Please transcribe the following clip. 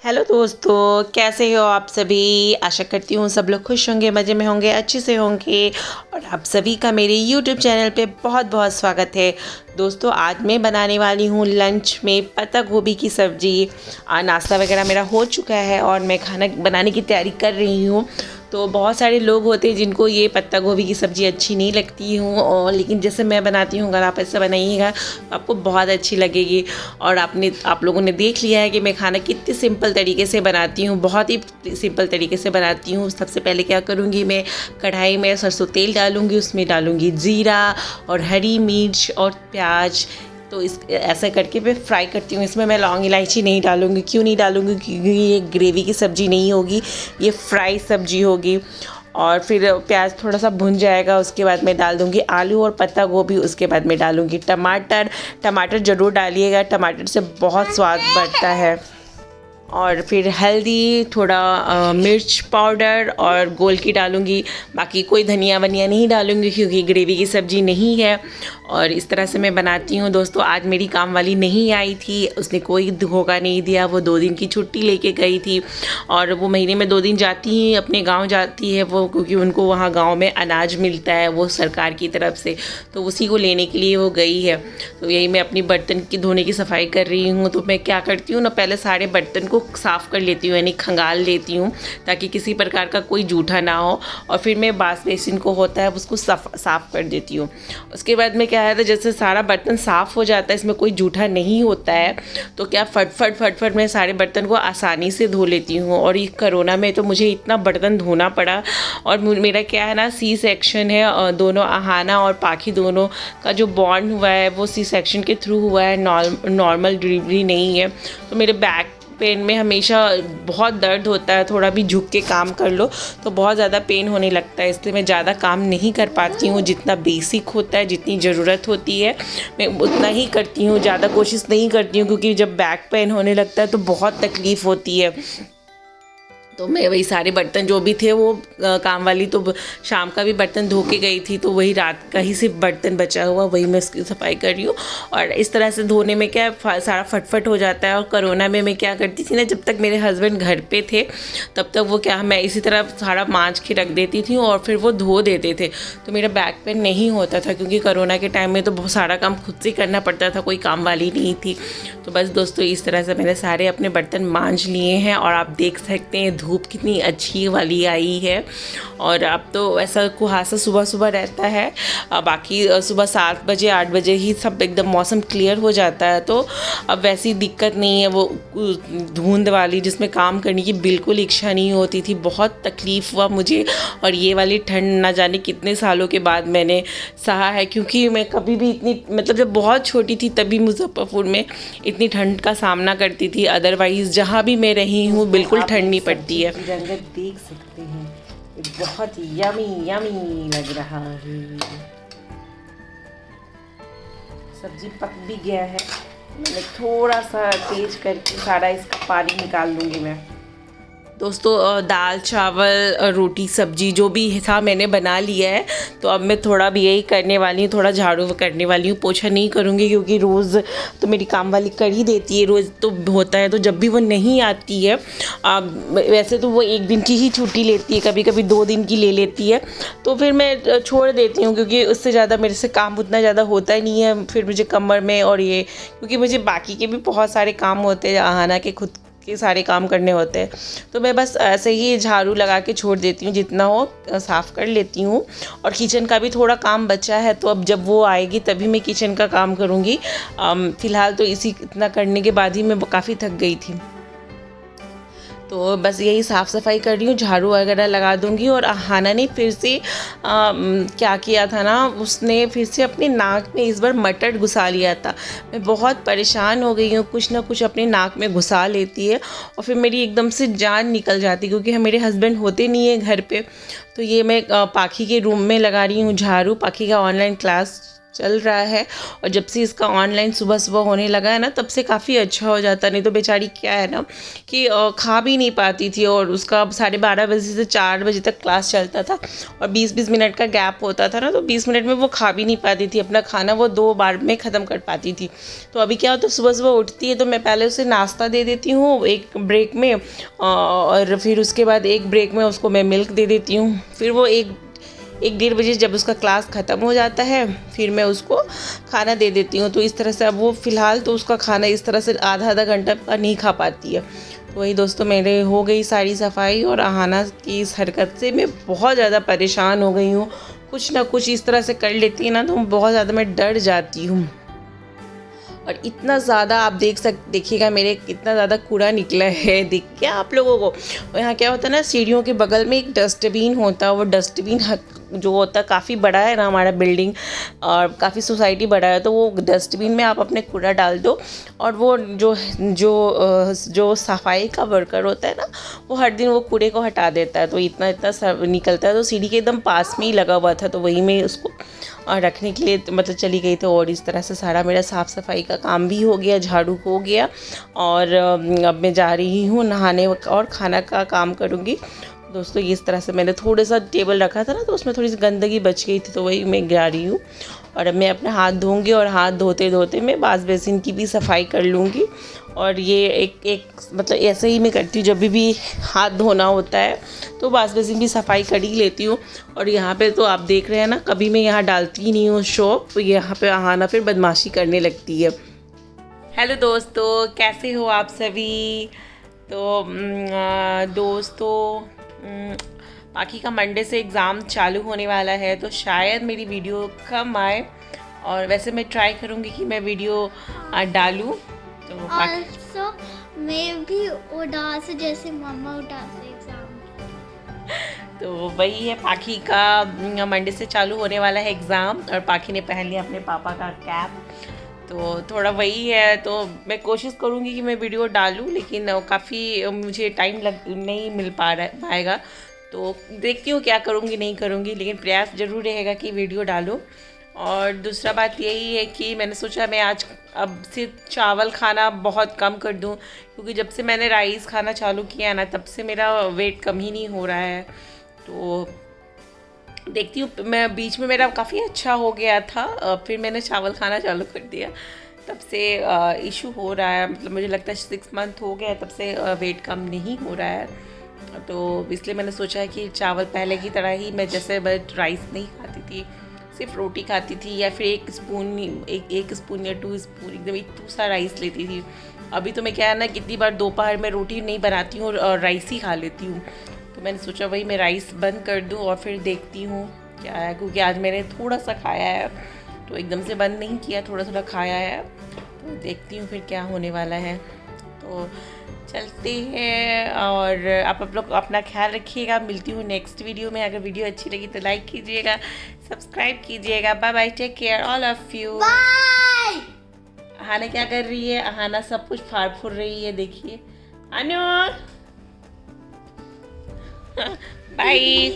Hello दोस्तों, कैसे हो आप सभी। आशा करती हूँ सब लोग खुश होंगे, मज़े में होंगे, अच्छे से होंगे। और आप सभी का मेरे यूट्यूब चैनल पे बहुत बहुत स्वागत है। दोस्तों, आज मैं बनाने वाली हूँ लंच में पत्ता गोभी की सब्ज़ी। नाश्ता वगैरह मेरा हो चुका है और मैं खाना बनाने की तैयारी कर रही हूँ। तो बहुत सारे लोग होते हैं जिनको ये पत्ता गोभी की सब्ज़ी अच्छी नहीं लगती हूँ, और लेकिन जैसे मैं बनाती हूँ, अगर आप ऐसा बनाइएगा तो आपको बहुत अच्छी लगेगी। और आप लोगों ने देख लिया है कि मैं खाना कितने सिंपल तरीके से बनाती हूँ, बहुत ही सिंपल तरीके से बनाती हूँ। सबसे पहले क्या करूँगी, मैं कढ़ाई में सरसों तेल डालूँगी, उसमें डालूँगी जीरा और हरी मिर्च और प्याज। तो इस ऐसा करके मैं फ्राई करती हूँ। इसमें मैं लौंग इलायची नहीं डालूँगी। क्यों नहीं डालूँगी? क्योंकि ये ग्रेवी की सब्ज़ी नहीं होगी, ये फ्राई सब्ज़ी होगी। और फिर प्याज थोड़ा सा भुन जाएगा, उसके बाद मैं डाल दूँगी आलू और पत्ता गोभी। उसके बाद मैं डालूँगी टमाटर ज़रूर डालिएगा, टमाटर से बहुत स्वाद बढ़ता है। और फिर हल्दी, थोड़ा मिर्च पाउडर और गोल की डालूँगी। बाकी कोई धनिया वनिया नहीं डालूँगी क्योंकि ग्रेवी की सब्ज़ी नहीं है। और इस तरह से मैं बनाती हूँ। दोस्तों, आज मेरी काम वाली नहीं आई थी, उसने कोई धोखा नहीं दिया। वो 2 दिन की छुट्टी लेके गई थी और वो महीने में 2 दिन जाती ही अपने गांव जाती है वो, क्योंकि उनको वहाँ गांव में अनाज मिलता है वो सरकार की तरफ से, तो उसी को लेने के लिए वो गई है। तो यही मैं अपनी बर्तन की धोने की सफाई कर रही हूँ। तो मैं क्या करती हूँ ना, पहले सारे बर्तन को साफ़ कर लेती हूँ, यानी खंगाल लेती हूँ, ताकि किसी प्रकार का कोई जूठा ना हो। और फिर मैं बास बेसिन को होता है उसको साफ़ कर देती हूँ। उसके बाद में क्या है, तो जैसे सारा बर्तन साफ़ हो जाता है, इसमें कोई जूठा नहीं होता है, तो क्या फटफट मैं सारे बर्तन को आसानी से धो लेती हूँ। और ये कोरोना में तो मुझे इतना बर्तन धोना पड़ा। और मेरा क्या है ना, सी सेक्शन है, दोनों आहाना और पाखी दोनों का जो बॉन्ड हुआ है वो सी सेक्शन के थ्रू हुआ है, नॉर्मल डिलीवरी नहीं है। तो मेरे बैक पेन में हमेशा बहुत दर्द होता है। थोड़ा भी झुक के काम कर लो तो बहुत ज़्यादा पेन होने लगता है, इसलिए मैं ज़्यादा काम नहीं कर पाती हूँ। जितना बेसिक होता है, जितनी ज़रूरत होती है, मैं उतना ही करती हूँ, ज़्यादा कोशिश नहीं करती हूँ, क्योंकि जब बैक पेन होने लगता है तो बहुत तकलीफ़ होती है। तो मैं वही सारे बर्तन जो भी थे वो काम वाली तो शाम का भी बर्तन धो के गई थी, तो वही रात का ही सिर्फ बर्तन बचा हुआ, वही मैं उसकी सफाई कर रही हूँ। और इस तरह से धोने में क्या सारा फटफट हो जाता है। और कोरोना में मैं क्या करती थी ना, जब तक मेरे हस्बैंड घर पे थे तब तक वो क्या, मैं इसी तरह सारा मांज के रख देती थी और फिर वो धो देते थे, तो मेरा बैक पेन नहीं होता था। क्योंकि कोरोना के टाइम में तो बहुत सारा काम खुद से करना पड़ता था, कोई काम वाली नहीं थी। तो बस दोस्तों, इस तरह से मैंने सारे अपने बर्तन मांज लिए हैं। और आप देख सकते हैं धूप कितनी अच्छी वाली आई है। और अब तो ऐसा कुहासा सुबह सुबह रहता है, बाकी सुबह 7 बजे 8 बजे ही सब एकदम मौसम क्लियर हो जाता है। तो अब वैसी दिक्कत नहीं है, वो धुंध वाली जिसमें काम करने की बिल्कुल इच्छा नहीं होती थी। बहुत तकलीफ़ हुआ मुझे। और ये वाली ठंड ना जाने कितने सालों के बाद मैंने सहा है, क्योंकि मैं कभी भी इतनी, मतलब जब बहुत छोटी थी तभी मुजफ्फरपुर में इतनी ठंड का सामना करती थी। अदरवाइज़ जहाँ भी मैं रही हूँ बिल्कुल ठंड नहीं पड़ती है। रंगत देख सकते हैं, ये बहुत यमी यमी लग रहा है। सब्जी पक भी गया है, मैंने थोड़ा सा तेज करके सारा इसका पानी निकाल लूँगी मैं। दोस्तों, दाल चावल रोटी सब्जी जो भी था मैंने बना लिया है। तो अब मैं थोड़ा भी यही करने वाली हूँ, थोड़ा झाड़ू करने वाली हूँ, पोछा नहीं करूँगी क्योंकि रोज़ तो मेरी काम वाली कर ही देती है, रोज़ तो होता है। तो जब भी वो नहीं आती है, वैसे तो वो 1 दिन की ही छुट्टी लेती है, कभी कभी 2 दिन की ले लेती है, तो फिर मैं छोड़ देती हूँ, क्योंकि उससे ज़्यादा मेरे से काम उतना ज़्यादा होता ही नहीं है। फिर मुझे कमर में और ये, क्योंकि मुझे बाकी के भी बहुत सारे काम होते हैं, आहाना के खुद के सारे काम करने होते हैं, तो मैं बस ऐसे ही झाड़ू लगा के छोड़ देती हूँ, जितना हो साफ़ कर लेती हूँ। और किचन का भी थोड़ा काम बचा है, तो अब जब वो आएगी तभी मैं किचन का काम करूँगी। फ़िलहाल तो इतना करने के बाद ही मैं काफ़ी थक गई थी। तो बस यही साफ़ सफाई कर रही हूँ, झाड़ू वगैरह लगा दूँगी। और आहाना ने फिर से क्या किया था ना, उसने फिर से अपने नाक में इस बार मटर घुसा लिया था। मैं बहुत परेशान हो गई हूँ, कुछ ना कुछ अपने नाक में घुसा लेती है और फिर मेरी एकदम से जान निकल जाती, क्योंकि मेरे हस्बैंड होते नहीं है घर पे। तो ये मैं पाखी के रूम में लगा रही हूँ झाड़ू। पाखी का ऑनलाइन क्लास चल रहा है। और जब से इसका ऑनलाइन सुबह सुबह होने लगा है ना, तब से काफ़ी अच्छा हो जाता। नहीं तो बेचारी क्या है ना कि खा भी नहीं पाती थी, और उसका 12:30 बजे से 4 बजे तक क्लास चलता था और 20-20 मिनट का गैप होता था ना, तो 20 मिनट में वो खा भी नहीं पाती थी। अपना खाना वो 2 बार में ख़त्म कर पाती थी। तो अभी क्या होता है, सुबह सुबह उठती है तो मैं पहले उसे नाश्ता दे देती हूँ एक ब्रेक में, और फिर उसके बाद एक ब्रेक में उसको मैं मिल्क दे देती हूँ। फिर वो 1-1:30 बजे जब उसका क्लास ख़त्म हो जाता है, फिर मैं उसको खाना दे देती हूँ। तो इस तरह से अब वो फ़िलहाल तो उसका खाना इस तरह से आधा घंटा नहीं खा पाती है। तो वही दोस्तों, मेरे हो गई सारी सफाई, और अहाना की इस हरकत से मैं बहुत ज़्यादा परेशान हो गई हूँ। कुछ ना कुछ इस तरह से कर लेती है ना, तो बहुत ज़्यादा मैं डर जाती हूँ। और इतना ज़्यादा आप देखिएगा मेरे कितना ज़्यादा कूड़ा निकला है, दिख क्या आप लोगों को। और यहाँ क्या होता है ना, सीढ़ियों के बगल में एक डस्टबिन होता है। वो डस्टबिन जो होता है काफ़ी बड़ा है ना हमारा बिल्डिंग, और काफ़ी सोसाइटी बड़ा है, तो वो डस्टबिन में आप अपने कूड़ा डाल दो। और वो जो सफाई का वर्कर होता है ना, वो हर दिन वो कूड़े को हटा देता है। तो इतना सब निकलता है। तो सीढ़ी के एकदम पास में ही लगा हुआ था, तो वही मैं उसको रखने के लिए मतलब चली गई थी। और इस तरह से सारा मेरा साफ़ सफाई का काम भी हो गया, झाड़ू हो गया। और अब मैं जा रही हूँ नहाने और खाना का काम करूँगी। दोस्तों इस तरह से मैंने थोड़ा सा टेबल रखा था ना, तो उसमें थोड़ी सी गंदगी बच गई थी, तो वही मैं जा रही हूँ। और अब मैं अपने हाथ धोऊंगी, और हाथ धोते धोते मैं बाथ बेसिन की भी सफाई कर लूँगी। और ये एक मतलब ऐसे ही मैं करती हूँ, जब भी हाथ धोना होता है तो बाथ बेसिन की सफाई कर ही लेती हूँ। और यहाँ पे तो आप देख रहे हैं ना, कभी मैं यहाँ डालती ही नहीं हूँ शॉप, यहाँ पे आहाना फिर बदमाशी करने लगती है। हेलो दोस्तों, कैसे हो आप सभी। तो दोस्तों, बाकी का मंडे से एग्ज़ाम चालू होने वाला है, तो शायद मेरी वीडियो कम आए। और वैसे मैं ट्राई करूँगी कि मैं वीडियो डालूँ। तो also, मैं भी उदास जैसे मामा उदास एग्जाम। तो वही है, पाखी का मंडे से चालू होने वाला है एग्ज़ाम, और पाखी ने पहन लिया अपने पापा का कैप। तो थोड़ा वही है, तो मैं कोशिश करूँगी कि मैं वीडियो डालूँ, लेकिन काफ़ी मुझे टाइम नहीं मिल पाएगा। तो देखती हूँ क्या करूँगी नहीं करूँगी, लेकिन प्रयास ज़रूर रहेगा कि वीडियो डालूँ। और दूसरा बात यही है कि मैंने सोचा मैं आज अब से चावल खाना बहुत कम कर दूं, क्योंकि जब से मैंने राइस खाना चालू किया ना, तब से मेरा वेट कम ही नहीं हो रहा है। तो देखती हूँ, मैं बीच में मेरा काफ़ी अच्छा हो गया था, फिर मैंने चावल खाना चालू कर दिया, तब से इशू हो रहा है। मतलब मुझे लगता है 6 मंथ हो गया, तब से वेट कम नहीं हो रहा है। तो इसलिए मैंने सोचा है कि चावल पहले की तरह ही, मैं जैसे राइस नहीं खाती थी, सिर्फ रोटी खाती थी, या फिर एक स्पून या 2 स्पून एकदम इतना सा राइस लेती थी। अभी तो मैं क्या है ना, कितनी बार दोपहर में रोटी नहीं बनाती हूँ और राइस ही खा लेती हूँ। तो मैंने सोचा वही मैं राइस बंद कर दूँ, और फिर देखती हूँ क्या है, क्योंकि आज मैंने थोड़ा सा खाया है, तो एकदम से बंद नहीं किया, थोड़ा थोड़ा खाया है। तो देखती हूँ फिर क्या होने वाला है। तो चलते हैं, और आप लोग अपना ख्याल रखिएगा। मिलती हूँ नेक्स्ट वीडियो में। अगर वीडियो अच्छी लगी तो लाइक कीजिएगा, सब्सक्राइब कीजिएगा। Bye bye, take care all of you. Bye. Ahana क्या कर रही है, अहाना सब कुछ फाड़ फूड़ रही है, देखिए। अनु बाय।